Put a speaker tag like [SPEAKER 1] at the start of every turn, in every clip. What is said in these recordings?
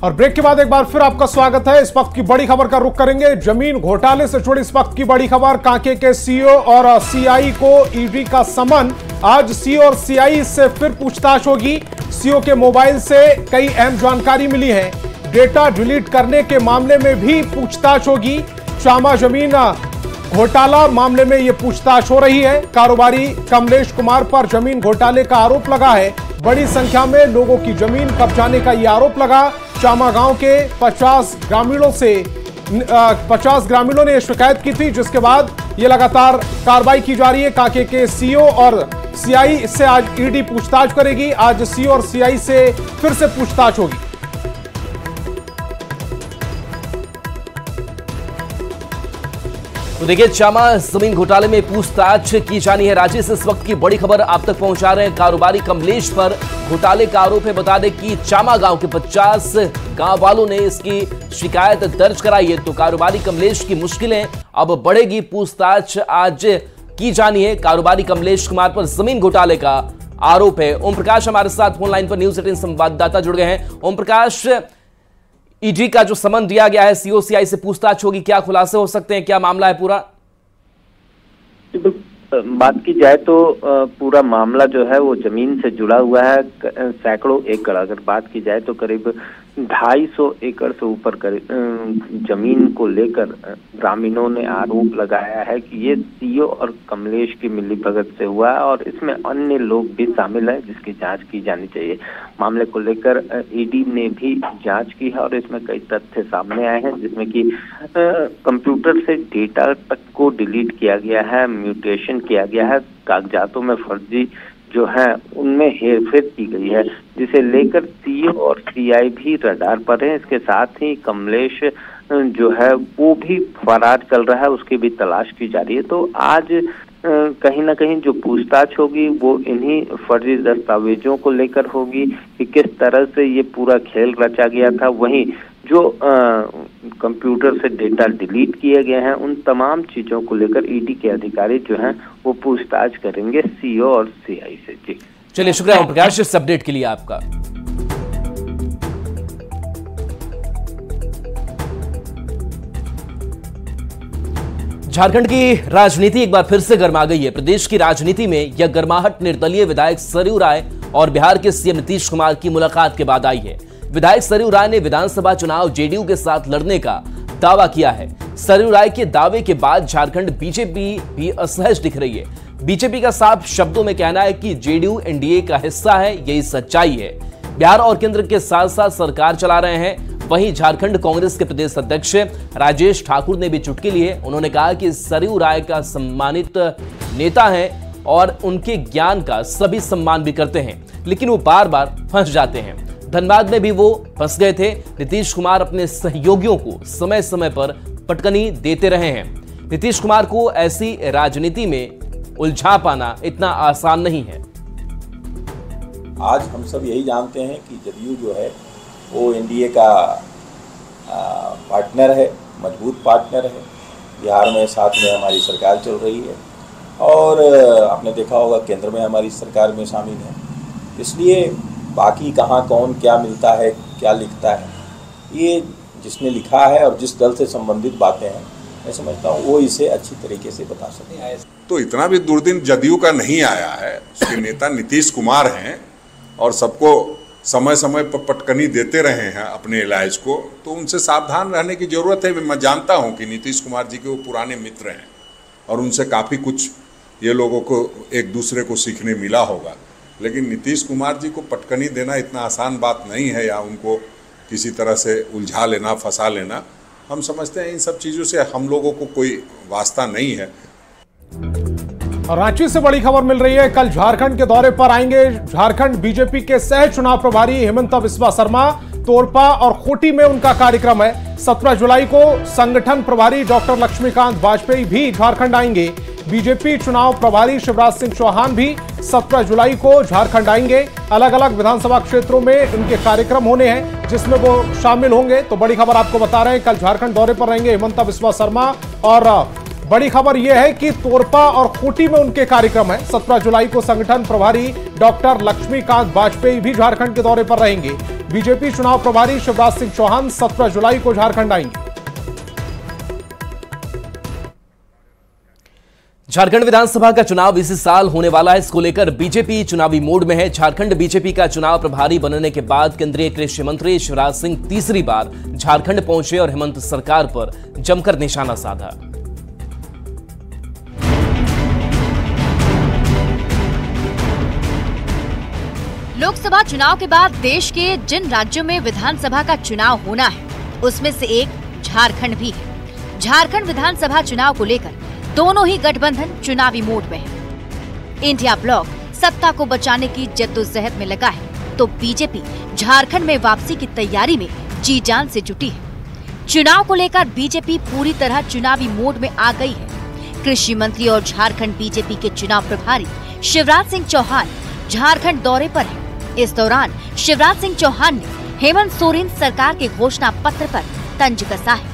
[SPEAKER 1] और ब्रेक के बाद एक बार फिर आपका स्वागत है। इस वक्त की बड़ी खबर का रुख करेंगे। जमीन घोटाले से जुड़ी इस वक्त की बड़ी खबर। कांके के सीईओ और सीआई को ईडी का समन। आज सीईओ और सीआई से फिर पूछताछ होगी। सीईओ के मोबाइल से कई अहम जानकारी मिली है। डेटा डिलीट करने के मामले में भी पूछताछ होगी। चामा जमीन घोटाला मामले में यह पूछताछ हो रही है। कारोबारी कमलेश कुमार पर जमीन घोटाले का आरोप लगा है। बड़ी संख्या में लोगों की जमीन कब्जाने का यह आरोप लगा। चामा गांव के 50 ग्रामीणों ने शिकायत की थी, जिसके बाद ये लगातार कार्रवाई की जा रही है। कांके के सीईओ और सीआई से आज ईडी पूछताछ करेगी। आज सीईओ और सीआई से फिर से पूछताछ होगी।
[SPEAKER 2] तो देखिए, चामा जमीन घोटाले में पूछताछ की जानी है। रांची से इस वक्त की बड़ी खबर आप तक पहुंचा रहे हैं। कारोबारी कमलेश पर घोटाले का आरोप है। बता दें कि चामा गांव के 50 गांव वालों ने इसकी शिकायत दर्ज कराई है। तो कारोबारी कमलेश की मुश्किलें अब बढ़ेगी। पूछताछ आज की जानी है। कारोबारी कमलेश कुमार पर जमीन घोटाले का आरोप है। ओम प्रकाश हमारे साथ फोन लाइन पर न्यूज 18 संवाददाता जुड़ गए हैं। ओम प्रकाश, ईडी का जो समन दिया गया है, सीओ सीआई से पूछताछ होगी, क्या खुलासे हो सकते हैं, क्या मामला है पूरा?
[SPEAKER 3] बात की जाए तो पूरा मामला जो है वो जमीन से जुड़ा हुआ है। सैकड़ों एकड़, अगर बात की जाए तो करीब 250 एकड़ से ऊपर जमीन को लेकर ग्रामीणों ने आरोप लगाया है कि ये सीईओ और कमलेश की मिलीभगत से हुआ है और इसमें अन्य लोग भी शामिल हैं, जिसकी जांच की जानी चाहिए। मामले को लेकर ईडी ने भी जांच की है और इसमें कई तथ्य सामने आए हैं, जिसमें कि कंप्यूटर से डेटा तक को डिलीट किया गया है, म्यूटेशन किया गया है, कागजातों में फर्जी जो है उनमें हेरफेर की गई है, जिसे लेकर सीईओ और सीआई भी रडार पर है। इसके साथ ही कमलेश जो है वो भी फरार चल रहा है, उसकी भी तलाश की जा रही है। तो आज कहीं ना कहीं जो पूछताछ होगी वो इन्हीं फर्जी दस्तावेजों को लेकर होगी कि किस तरह से ये पूरा खेल रचा गया था। वहीं जो कंप्यूटर से डेटा डिलीट किए गए हैं, उन तमाम चीजों को लेकर ईडी के अधिकारी जो हैं वो पूछताछ करेंगे सीईओ और सीआई से। जी
[SPEAKER 2] चलिए, शुक्रिया ओम प्रकाश इस अपडेट के लिए आपका। झारखंड की राजनीति एक बार फिर से गर्मा गई है। प्रदेश की राजनीति में यह गर्माहट निर्दलीय विधायक सरयू राय और बिहार के सीएम नीतीश कुमार की मुलाकात के बाद आई है। विधायक सरयू राय ने विधानसभा चुनाव जेडीयू के साथ लड़ने का दावा किया है। सरयू राय के दावे के बाद झारखंड बीजेपी भी असहज दिख रही है। बीजेपी का साफ शब्दों में कहना है कि जेडीयू एनडीए का हिस्सा है, यही सच्चाई है। बिहार और केंद्र के साथ साथ सरकार चला रहे हैं। वहीं झारखंड कांग्रेस के प्रदेश अध्यक्ष राजेश ठाकुर ने भी चुटकी ली है। उन्होंने कहा कि सरयू राय का सम्मानित नेता है और उनके ज्ञान का सभी सम्मान भी करते हैं, लेकिन वो बार बार फंस जाते हैं। धनबाद में भी वो फंस गए थे। नीतीश कुमार अपने सहयोगियों को समय समय पर पटकनी देते रहे हैं। नीतीश कुमार को ऐसी राजनीति में उलझा पाना इतना आसान नहीं है।
[SPEAKER 4] आज हम सब यही जानते हैं कि जदयू जो है वो एनडीए का पार्टनर है, मजबूत पार्टनर है। बिहार में साथ में हमारी सरकार चल रही है और आपने देखा होगा केंद्र में हमारी सरकार में शामिल है। इसलिए बाकी कहाँ कौन क्या मिलता है, क्या लिखता है, ये जिसने लिखा है और जिस दल से संबंधित बातें हैं, मैं समझता हूँ वो इसे अच्छी तरीके से बता सकते हैं।
[SPEAKER 5] तो इतना भी दुर्दिन जदयू का नहीं आया है। उसके नेता नीतीश कुमार हैं और सबको समय समय पर पटकनी देते रहे हैं अपने इलाज को, तो उनसे सावधान रहने की ज़रूरत है। मैं जानता हूं कि नीतीश कुमार जी के वो पुराने मित्र हैं और उनसे काफ़ी कुछ ये लोगों को एक दूसरे को सीखने मिला होगा, लेकिन नीतीश कुमार जी को पटकनी देना इतना आसान बात नहीं है, या उनको किसी तरह से उलझा लेना, फंसा लेना। हम समझते हैं इन सब चीज़ों से हम लोगों को कोई वास्ता नहीं है।
[SPEAKER 1] और रांची से बड़ी खबर मिल रही है। कल झारखंड के दौरे पर आएंगे झारखंड बीजेपी के सह चुनाव प्रभारी हेमंत बिस्वा शर्मा। तोरपा और खूंटी में उनका कार्यक्रम है। 17 जुलाई को संगठन प्रभारी डॉक्टर लक्ष्मीकांत वाजपेयी भी झारखंड आएंगे। बीजेपी चुनाव प्रभारी शिवराज सिंह चौहान भी 17 जुलाई को झारखंड आएंगे। अलग अलग विधानसभा क्षेत्रों में उनके कार्यक्रम होने हैं, जिसमें वो शामिल होंगे। तो बड़ी खबर आपको बता रहे हैं, कल झारखंड दौरे पर रहेंगे हेमंत बिस्वा शर्मा और बड़ी खबर यह है कि तोरपा और खूंटी में उनके कार्यक्रम है। 17 जुलाई को संगठन प्रभारी डॉक्टर लक्ष्मीकांत वाजपेयी भी झारखंड के दौरे पर रहेंगे। बीजेपी चुनाव प्रभारी शिवराज सिंह चौहान 17 जुलाई को झारखंड आएंगे।
[SPEAKER 2] झारखंड विधानसभा का चुनाव इसी साल होने वाला है। इसको लेकर बीजेपी चुनावी मोड में है। झारखंड बीजेपी का चुनाव प्रभारी बनने के बाद केंद्रीय कृषि मंत्री शिवराज सिंह तीसरी बार झारखंड पहुंचे और हेमंत सरकार पर जमकर निशाना साधा।
[SPEAKER 6] लोकसभा चुनाव के बाद देश के जिन राज्यों में विधानसभा का चुनाव होना है, उसमें से एक झारखंड भी है। झारखंड विधानसभा चुनाव को लेकर दोनों ही गठबंधन चुनावी मोड में है। इंडिया ब्लॉक सत्ता को बचाने की जद्दोजहद में लगा है, तो बीजेपी झारखंड में वापसी की तैयारी में जी जान से जुटी है। चुनाव को लेकर बीजेपी पूरी तरह चुनावी मोड में आ गई है। कृषि मंत्री और झारखंड बीजेपी के चुनाव प्रभारी शिवराज सिंह चौहान झारखंड दौरे पर है। इस दौरान शिवराज सिंह चौहान ने हेमंत सोरेन सरकार के घोषणा पत्र पर तंज कसा है।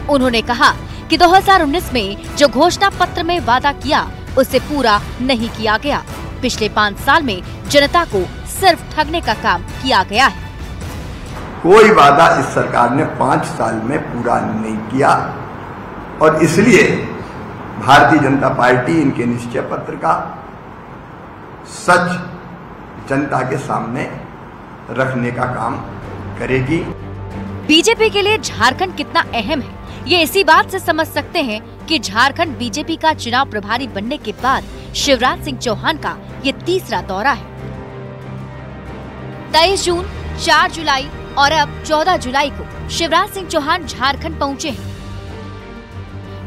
[SPEAKER 6] उन्होंने कहा कि 2019 में जो घोषणा पत्र में वादा किया उसे पूरा नहीं किया गया। पिछले 5 साल में जनता को सिर्फ ठगने का काम किया गया है।
[SPEAKER 7] कोई वादा इस सरकार ने 5 साल में पूरा नहीं किया और इसलिए भारतीय जनता पार्टी इनके निश्चय पत्र का सच जनता के सामने रखने का काम करेगी।
[SPEAKER 6] बीजेपी के लिए झारखंड कितना अहम है, ये इसी बात से समझ सकते हैं कि झारखंड बीजेपी का चुनाव प्रभारी बनने के बाद शिवराज सिंह चौहान का ये तीसरा दौरा है। 23 जून, 4 जुलाई और अब 14 जुलाई को शिवराज सिंह चौहान झारखंड पहुंचे हैं।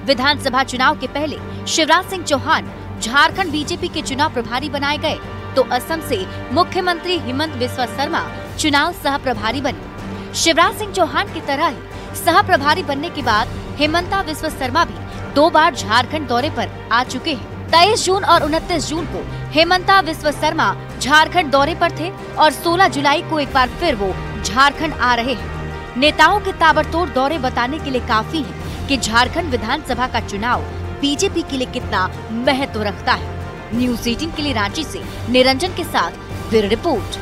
[SPEAKER 6] विधानसभा चुनाव के पहले शिवराज सिंह चौहान झारखंड बीजेपी के चुनाव प्रभारी बनाए गए, तो असम से मुख्यमंत्री हेमंत बिस्वा शर्मा चुनाव सह प्रभारी बने। शिवराज सिंह चौहान की तरह ही सह प्रभारी बनने के बाद हेमंता बिस्वा शर्मा भी 2 बार झारखंड दौरे पर आ चुके हैं। 23 जून और 29 जून को हेमंता बिस्वा शर्मा झारखंड दौरे पर थे और 16 जुलाई को एक बार फिर वो झारखंड आ रहे हैं। नेताओं के ताबड़तोड़ दौरे बताने के लिए काफी है कि झारखंड विधानसभा का चुनाव बीजेपी के लिए कितना महत्व रखता है। न्यूज़ 18 के लिए रांची से निरंजन के साथ ब्यूरो रिपोर्ट।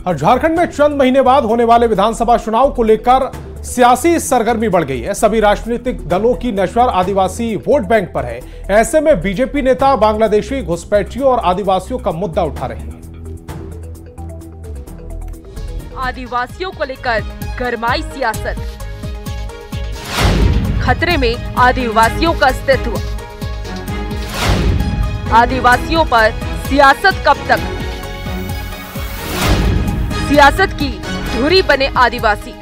[SPEAKER 1] और झारखंड में चंद महीने बाद होने वाले विधानसभा चुनाव को लेकर सियासी सरगर्मी बढ़ गई है। सभी राजनीतिक दलों की नजर आदिवासी वोट बैंक पर है। ऐसे में बीजेपी नेता बांग्लादेशी घुसपैठियों और आदिवासियों का मुद्दा उठा रहे हैं।
[SPEAKER 8] आदिवासियों को लेकर गरमाई सियासत, खतरे में आदिवासियों का अस्तित्व, आदिवासियों पर सियासत कब तक, सियासत की धुरी बने आदिवासी।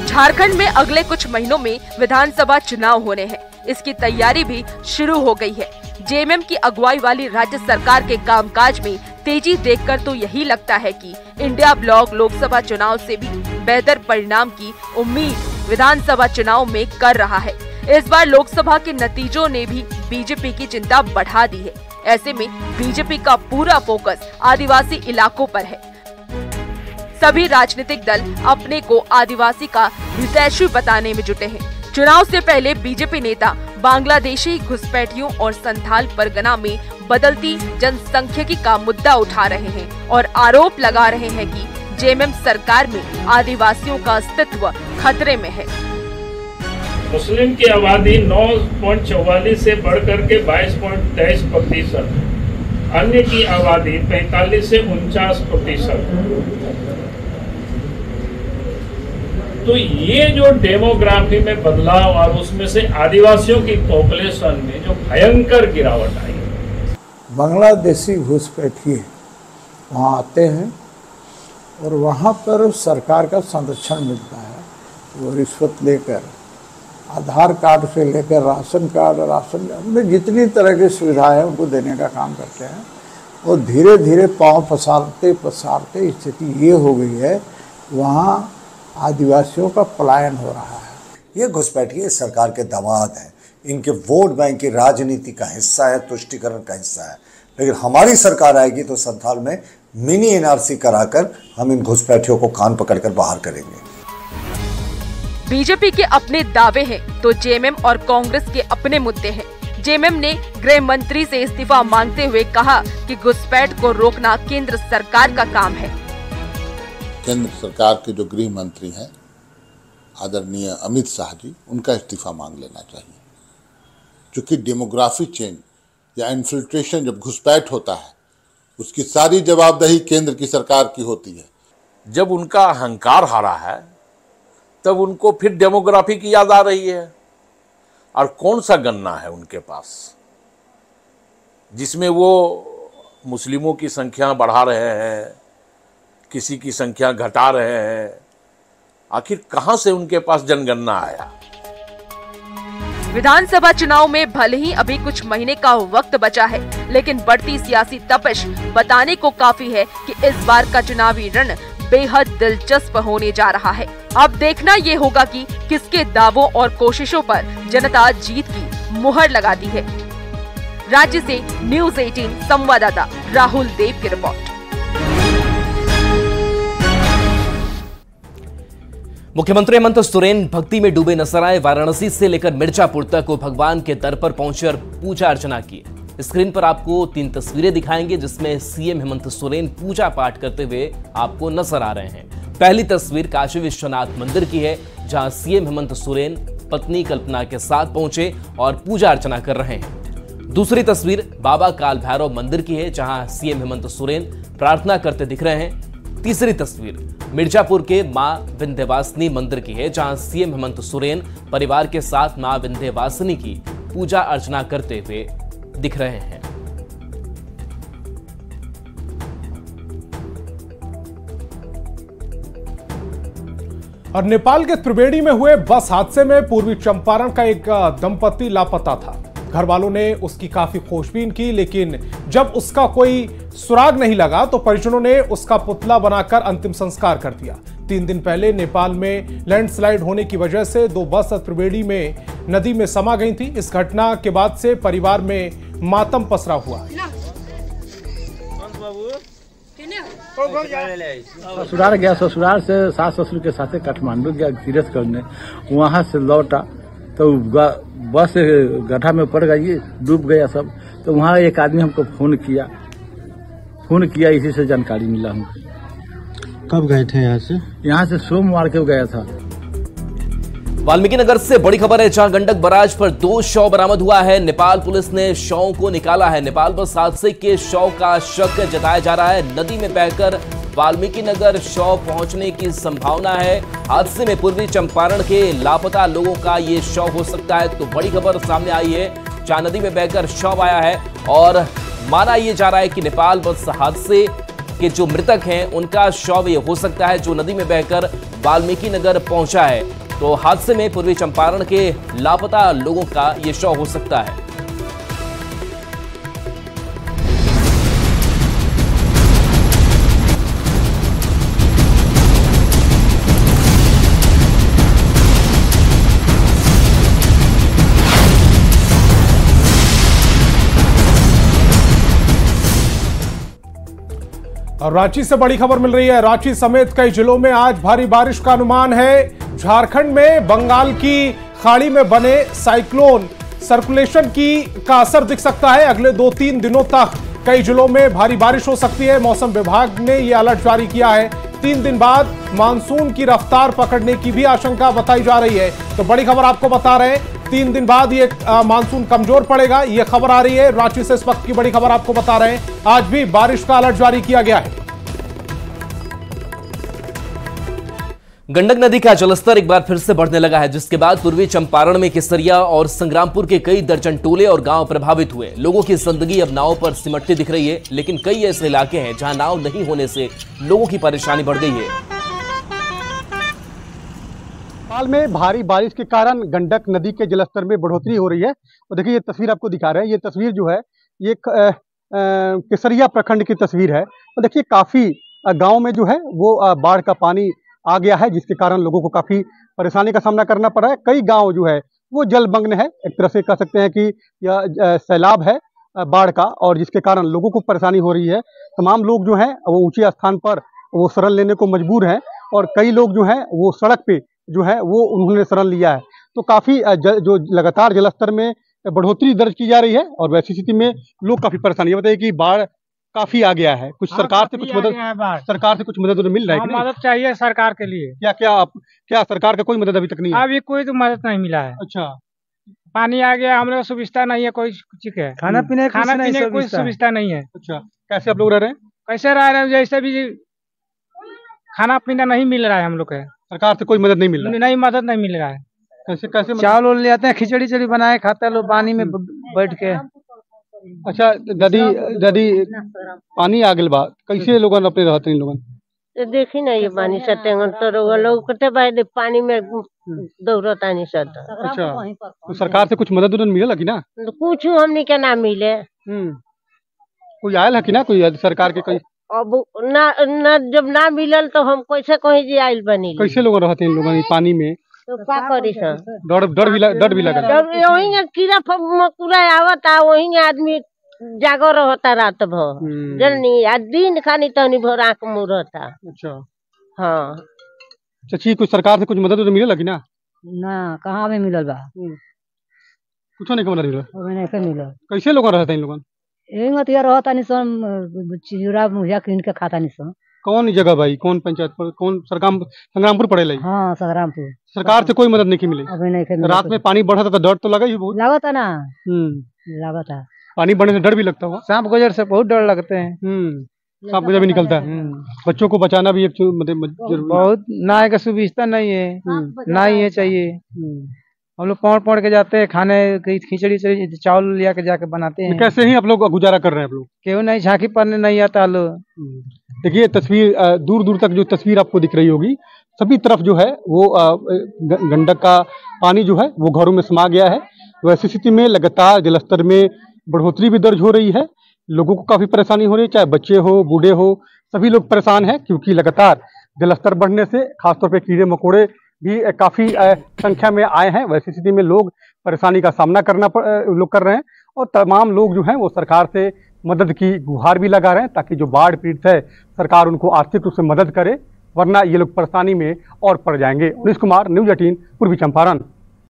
[SPEAKER 8] झारखंड में अगले कुछ महीनों में विधानसभा चुनाव होने हैं। इसकी तैयारी भी शुरू हो गई है। जेएमएम की अगुवाई वाली राज्य सरकार के कामकाज में तेजी देखकर तो यही लगता है कि इंडिया ब्लॉक लोकसभा चुनाव से भी बेहतर परिणाम की उम्मीद विधानसभा चुनाव में कर रहा है। इस बार लोकसभा के नतीजों ने भी बीजेपी की चिंता बढ़ा दी है। ऐसे में बीजेपी का पूरा फोकस आदिवासी इलाकों पर है। सभी राजनीतिक दल अपने को आदिवासी का हितैषी बताने में जुटे हैं। चुनाव से पहले बीजेपी नेता बांग्लादेशी घुसपैठियों और संथाल परगना में बदलती जनसंख्यिकी का मुद्दा उठा रहे हैं और आरोप लगा रहे हैं कि जेएमएम सरकार में आदिवासियों का अस्तित्व खतरे में है।
[SPEAKER 9] मुस्लिम की आबादी 9.44 से बढ़कर के 22.23%, अन्य की आबादी 45 से 49%। तो ये जो डेमोग्राफी में बदलाव और उसमें से आदिवासियों की पॉपुलेशन में जो भयंकर गिरावट आई,
[SPEAKER 10] बांग्लादेशी घुसपैठिए वहाँ आते हैं और वहाँ पर सरकार का संरक्षण मिलता है। वो रिश्वत लेकर आधार कार्ड से लेकर राशन कार्ड में जितनी तरह की सुविधाएं उनको देने का काम करते हैं। और धीरे धीरे पाँव पसारते स्थिति ये हो गई है, वहाँ आदिवासियों का पलायन हो रहा है।
[SPEAKER 11] ये घुसपैठिए सरकार के दामाद हैं। इनके वोट बैंक की राजनीति का हिस्सा है, तुष्टीकरण का हिस्सा है। लेकिन हमारी सरकार आएगी तो संथाल में मिनी एनआरसी कराकर हम इन घुसपैठियों को कान पकड़कर बाहर करेंगे।
[SPEAKER 8] बीजेपी के अपने दावे हैं तो जेएमएम और कांग्रेस के अपने मुद्दे हैं। जेएमएम ने गृह मंत्री से इस्तीफा मांगते हुए कहा कि घुसपैठ को रोकना केंद्र सरकार का काम है।
[SPEAKER 12] केंद्र सरकार के जो गृह मंत्री हैं आदरणीय अमित शाह जी, उनका इस्तीफा मांग लेना चाहिए। क्योंकि डेमोग्राफी चेंज या इन्फिल्ट्रेशन जब घुसपैठ होता है उसकी सारी जवाबदेही केंद्र की सरकार की होती है।
[SPEAKER 13] जब उनका अहंकार हारा है तब उनको फिर डेमोग्राफी की याद आ रही है। और कौन सा गन्ना है उनके पास जिसमें वो मुस्लिमों की संख्या बढ़ा रहे हैं, किसी की संख्या घटा रहे हैं। आखिर कहां से उनके पास जनगणना आया?
[SPEAKER 8] विधानसभा चुनाव में भले ही अभी कुछ महीने का वक्त बचा है, लेकिन बढ़ती सियासी तपिश बताने को काफी है कि इस बार का चुनावी रण बेहद दिलचस्प होने जा रहा है। अब देखना ये होगा कि किसके दावों और कोशिशों पर जनता जीत की मुहर लगाती है। राज्य से न्यूज़ 18 संवाददाता राहुल देव की रिपोर्ट।
[SPEAKER 2] मुख्यमंत्री हेमंत सोरेन भक्ति में डूबे नजर आए। वाराणसी से लेकर मिर्जापुर तक वो भगवान के दर पर पहुंचे और पूजा अर्चना की। स्क्रीन पर आपको 3 तस्वीरें दिखाएंगे जिसमें सीएम हेमंत सोरेन पूजा पाठ करते हुए आपको नजर आ रहे हैं। पहली तस्वीर काशी विश्वनाथ मंदिर की है जहां सीएम हेमंत सोरेन पत्नी कल्पना के साथ पहुंचे और पूजा अर्चना कर रहे हैं। दूसरी तस्वीर बाबा काल भैरव मंदिर की है जहां सीएम हेमंत सोरेन प्रार्थना करते दिख रहे हैं। तीसरी तस्वीर मिर्जापुर के मां विंध्यवासिनी मंदिर की है जहां सीएम हेमंत सोरेन परिवार के साथ मां विंध्यवासिनी की पूजा अर्चना करते हुए दिख रहे हैं।
[SPEAKER 1] और नेपाल के त्रिवेणी में हुए बस हादसे में पूर्वी चंपारण का एक दंपति लापता था। घर वालों ने उसकी काफी खोजबीन की, लेकिन जब उसका कोई सुराग नहीं लगा तो परिजनों ने उसका पुतला बनाकर अंतिम संस्कार कर दिया। 3 दिन पहले नेपाल में लैंडस्लाइड होने की वजह से 2 बस त्रिवेणी में नदी में समा गई थी। इस घटना के बाद से परिवार में मातम पसरा हुआ।
[SPEAKER 10] ससुराल गया, ससुराल से सास ससुर के साथ काठमांडू गया तीर्थ करने। वहां से लौटा तो बस गड्ढा में पड़ गई, डूब गया सब। तो वहाँ एक आदमी हमको फोन किया, इसी से जानकारी मिला हमको।
[SPEAKER 14] कब गए थे यहाँ से?
[SPEAKER 10] यहाँ से सोमवार को गया था।
[SPEAKER 2] वाल्मीकि नगर से बड़ी खबर है जहां गंडक बराज पर 2 शव बरामद हुआ है। नेपाल पुलिस ने शव को निकाला है। नेपाल बस हादसे के शव का शक जताया जा रहा है। नदी में बहकर वाल्मीकि नगर शव पहुंचने की संभावना है। हादसे में पूर्वी चंपारण के लापता लोगों का ये शव हो सकता है। तो बड़ी खबर सामने आई है जहां नदी में बहकर शव आया है और माना यह जा रहा है कि नेपाल बस हादसे के जो मृतक हैं उनका शव ये हो सकता है जो नदी में बहकर वाल्मीकि नगर पहुंचा है। तो हादसे में पूर्वी चंपारण के लापता लोगों का ये शव हो सकता है।
[SPEAKER 1] और रांची से बड़ी खबर मिल रही है। रांची समेत कई जिलों में आज भारी बारिश का अनुमान है। झारखंड में बंगाल की खाड़ी में बने साइक्लोन सर्कुलेशन का असर दिख सकता है। अगले 2-3 दिनों तक कई जिलों में भारी बारिश हो सकती है। मौसम विभाग ने यह अलर्ट जारी किया है। 3 दिन बाद मानसून की रफ्तार पकड़ने की भी आशंका बताई जा रही है। तो बड़ी खबर आपको बता रहे हैं, 3 दिन बाद ये मानसून कमजोर पड़ेगा, ये खबर आ रही है। रांची से इस वक्त की बड़ी खबर आपको बता रहे हैं, आज भी बारिश का अलर्ट जारी किया गया है।
[SPEAKER 2] गंडक नदी का जलस्तर एक बार फिर से बढ़ने लगा है, जिसके बाद पूर्वी चंपारण में केसरिया और संग्रामपुर के कई दर्जन टोले और गांव प्रभावित हुए। लोगों की जिंदगी अब नाव पर सिमटती दिख रही है, लेकिन कई ऐसे इलाके हैं जहां नाव नहीं होने से लोगों की परेशानी बढ़ गई है।
[SPEAKER 14] नेपाल में भारी बारिश के कारण गंडक नदी के जलस्तर में बढ़ोतरी हो रही है। और देखिए ये तस्वीर आपको दिखा रहे हैं, ये तस्वीर जो है ये केसरिया प्रखंड की तस्वीर है। और देखिए काफी गांव में जो है वो बाढ़ का पानी आ गया है, जिसके कारण लोगों को काफी परेशानी का सामना करना पड़ रहा है। कई गांव जो है वो जलमग्न है। एक तरह से कह सकते हैं कि यह सैलाब है बाढ़ का, और जिसके कारण लोगों को परेशानी हो रही है। तमाम लोग जो हैं वो ऊंचे स्थान पर वो शरण लेने को मजबूर हैं, और कई लोग जो हैं वो सड़क पे जो है वो उन्होंने शरण लिया है। तो काफ़ी जो लगातार जलस्तर में बढ़ोतरी दर्ज की जा रही है, और वैसी स्थिति में लोग काफ़ी परेशानी है। बताइए कि बाढ़ काफी आ गया है, कुछ सरकार से कुछ मदद मिल रहा है कि नहीं?
[SPEAKER 15] मदद चाहिए सरकार के लिए।
[SPEAKER 14] क्या सरकार का कोई मदद अभी तक नहीं है?
[SPEAKER 15] अभी कोई तो मदद नहीं मिला है।
[SPEAKER 14] अच्छा,
[SPEAKER 15] पानी आ गया, हम लोग सुविधा नहीं है कोई चीज है, खाना पीने की कोई सुविधा नहीं है।
[SPEAKER 14] अच्छा, कैसे आप लोग रह रहे हैं?
[SPEAKER 15] कैसे रह रहे हैं? जैसे भी खाना पीना नहीं मिल रहा है हम लोग के।
[SPEAKER 14] सरकार से कोई मदद नहीं मिल रहा है?
[SPEAKER 15] नहीं, मदद नहीं मिल रहा है।
[SPEAKER 14] कैसे
[SPEAKER 15] चावल ले आते हैं, खिचड़ी बनाए खाते लोग पानी में बैठ के।
[SPEAKER 14] अच्छा दादी पानी आ गल बा, कैसे लोगन अपने रहते हैं लोगन?
[SPEAKER 16] देखी ना ये पानी सतेंगन तो लोग कते भाई पानी में दौड़ता नहीं सत।
[SPEAKER 14] अच्छा, तो सरकार से कुछ मदद मिलेला कि ना?
[SPEAKER 16] कुछ हमने के ना मिले।
[SPEAKER 14] कोई आयल है कि ना, कोई सरकार के कोई?
[SPEAKER 16] अब ना जब ना मिलल तो हम कैसे कहीं जी आयल बनी।
[SPEAKER 14] कैसे लोग रहते हैं लोगन पानी में?
[SPEAKER 16] तो क्या करी सर,
[SPEAKER 14] डर भी लगा।
[SPEAKER 16] वही कीड़ा मकोड़ा आवता, वही आदमी जागो रहता रात भर जलनी, दिन खानी तनी भर आँख मुँह रहता।
[SPEAKER 14] अच्छा,
[SPEAKER 16] हाँ
[SPEAKER 14] चाची कुछ सरकार से कुछ मदद मिलेला कि ना?
[SPEAKER 17] ना, कहाँ में मिलल बा?
[SPEAKER 14] कुछ नहीं मदद
[SPEAKER 17] मिलल।
[SPEAKER 14] कैसे लोग रहते हैं लोगन?
[SPEAKER 17] यही मत रहता नहीं सन, चिजरा मुझा किन के खाता नहीं सन।
[SPEAKER 14] कौन जगह भाई, कौन पंचायत पर, कौन संग्रामपुर पड़ेला?
[SPEAKER 17] हाँ, संग्रामपुर।
[SPEAKER 14] सरकार से कोई मदद नहीं मिली?
[SPEAKER 17] अभी नहीं मिली।
[SPEAKER 14] रात में पानी बढ़ा था तो डर तो लगा ही बहुत?
[SPEAKER 17] लगता ना, लगता
[SPEAKER 14] पानी बढ़ने से डर भी लगता होगा?
[SPEAKER 15] सांप गुजर से बहुत डर लगते हैं।
[SPEAKER 14] सांप गुजर भी निकलता है। बच्चों को बचाना भी एक
[SPEAKER 15] बहुत ना का सुविधा नहीं है, ना ही है चाहिए। हम लोग पौड़ के जाते हैं, खाने खिचड़ी चावल लिया के जाके बनाते हैं।
[SPEAKER 14] कैसे ही आप लोग गुजारा कर रहे हैं? आप लोग
[SPEAKER 15] क्यों नहीं, झांकी पड़ने नहीं आता लोग।
[SPEAKER 14] देखिए तस्वीर, दूर दूर तक जो तस्वीर आपको दिख रही होगी, सभी तरफ जो है वो गंडक का पानी जो है वो घरों में समा गया है। वैसी स्थिति में लगातार जलस्तर में बढ़ोतरी भी दर्ज हो रही है। लोगों को काफी परेशानी हो रही है, चाहे बच्चे हो बूढ़े हो, सभी लोग परेशान हैं, क्योंकि लगातार जलस्तर बढ़ने से खासतौर पर कीड़े मकोड़े भी काफी संख्या में आए हैं। वैसी स्थिति में लोग परेशानी का सामना कर रहे हैं, और तमाम लोग जो हैं वो सरकार से मदद की गुहार भी लगा रहे हैं, ताकि जो बाढ़ पीड़ित है सरकार उनको आर्थिक रूप से मदद करे, वरना ये लोग परेशानी में और पड़ जाएंगे। उमेश कुमार, न्यूज़ 18, पूर्वी चंपारण।